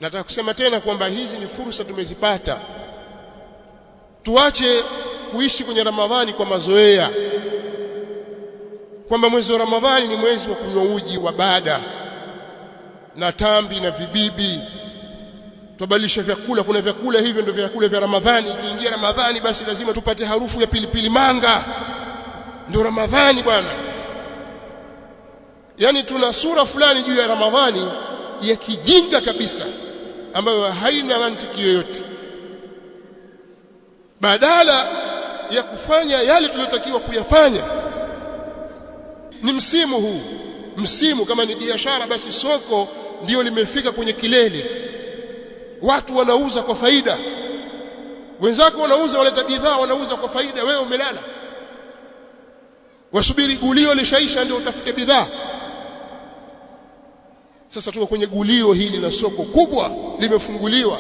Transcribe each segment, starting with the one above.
Nataka kusema tena kwamba hizi ni fursa tumezipata. Tuache kuishi kwenye Ramadhani kwa mazoea, kwamba mwezi wa Ramadhani ni mwezi wa kunywa uji wa baada na tambi na vibibi. Tubadilisha vyakula, kuna vyakula hivyo ndio vyakula vya Ramadhani. Ikiingia Ramadhani basi lazima tupate harufu ya pilipili manga, ndio Ramadhani bwana. Yani tuna sura fulani juu ya Ramadhani ya kijinga kabisa ambayo haina mantiki yoyote. Badala ya kufanya yale tuliyotakiwa kuyafanya. Ni msimu huu, msimu kama ni biashara basi soko ndio limefika kwenye kilele. Watu wanauza kwa faida, wenzako wanauza, waleta bidhaa wanauza kwa faida, wewe umelala wasubiri gulio lishaisha ndio utafute bidhaa. Sasa tuko kwenye gulio hili na soko kubwa limefunguliwa.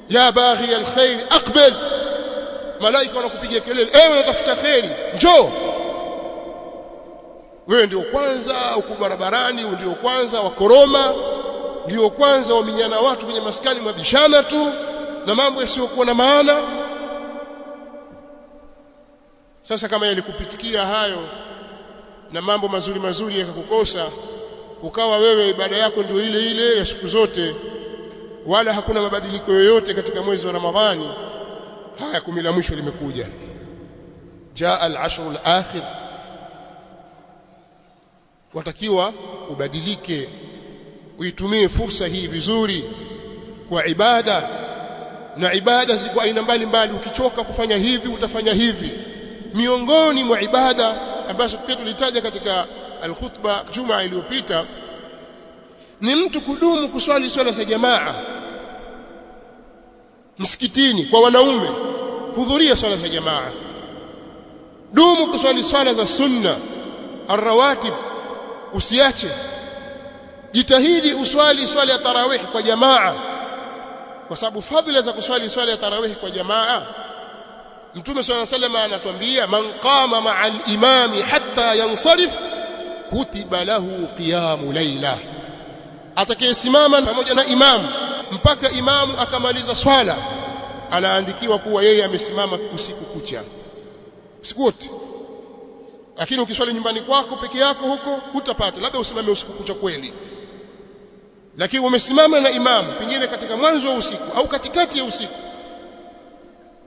Ya baghi alkhair aqbal, malaika wanakupigia kelele, ewe unatafuta khairi njoo. Wewe ndio kwanza uko barabarani, ndio kwanza wakoroma, ndio kwanza waminyana watu kwenye maskani mabishana tu na mambo yasiyokuwa na maana. Sasa kama yalikupitikia hayo na mambo mazuri mazuri yakakukosa, ukawa wewe ibada yako ndio ile ile ya siku zote, wala hakuna mabadiliko yoyote katika mwezi wa Ramadhani, haya kumi la mwisho limekuja. Jaa al-ashr al-akhir, watakiwa ubadilike, uitumie fursa hii vizuri kwa ibada. Na ibada ziko aina mbalimbali, ukichoka kufanya hivi utafanya hivi. Miongoni mwa ibada ambazo pia tulitaja katika al-khutba Jumaa iliyopita ni mtu kudumu kuswali swala za jamaa msikitini. Kwa wanaume, hudhuria swala za jamaa, dumu kuswali swala za sunna ar-rawatib, usiache. Jitahidi uswali swala ya tarawih kwa jamaa, kwa sababu fadhila za kuswali swala ya tarawih kwa jamaa, Mtume sallallahu alayhi wasallam anatuambia, man qama ma'a al-imami hatta yansarif kutiba lahu qiyamu layla, atakayesimama pamoja na imamu mpaka imamu akamaliza swala, anaandikiwa kuwa yeye amesimama usiku kucha, usiku wote. Lakini ukiswali nyumbani kwako peke yako huko hutapata, labda usimame usiku kucha kweli. Lakini umesimama na imamu pengine katika mwanzo wa usiku au katikati ya usiku,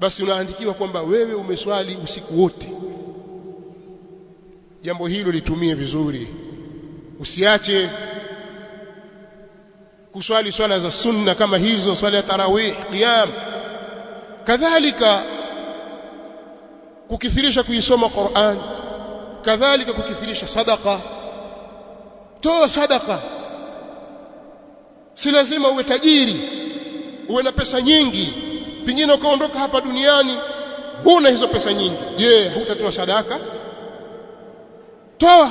basi unaandikiwa kwamba wewe umeswali usiku wote. Jambo hilo litumie vizuri, usiache kuswali swala za sunna kama hizo, swala ya tarawih, qiyam. Kadhalika kukithirisha kuisoma Qur'an, kadhalika kukithirisha sadaqa. Toa sadaqa, si lazima uwe tajiri, uwe na pesa nyingi, pengine ukaondoka hapa duniani huna hizo pesa nyingi. Je, hutatoa sadaka? Toa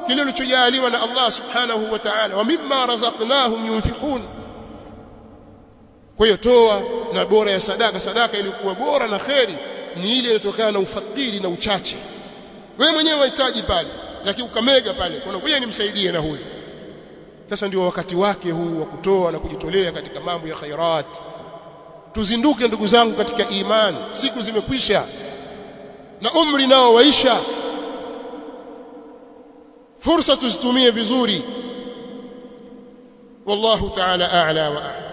kile ulichojaliwa na Allah subhanahu wa ta'ala, wa mimma razaqnahum yunfiqun. Kwa hiyo toa, na bora ya sadaka, sadaka ilikuwa bora na khairi ni ile inatokana na ufakiri na uchache. Wewe mwenyewe unahitaji pale, lakini ukamega pale, kwa nini nimsaidie na huyu? Sasa ndio wakati wake huu wa kutoa na kujitolea katika mambo ya khairat. Tuzinduke ndugu zangu katika imani, siku zimekwisha na umri nao waisha. Fursa tuzitumie vizuri. Wallahu ta'ala a'la wa a'lam.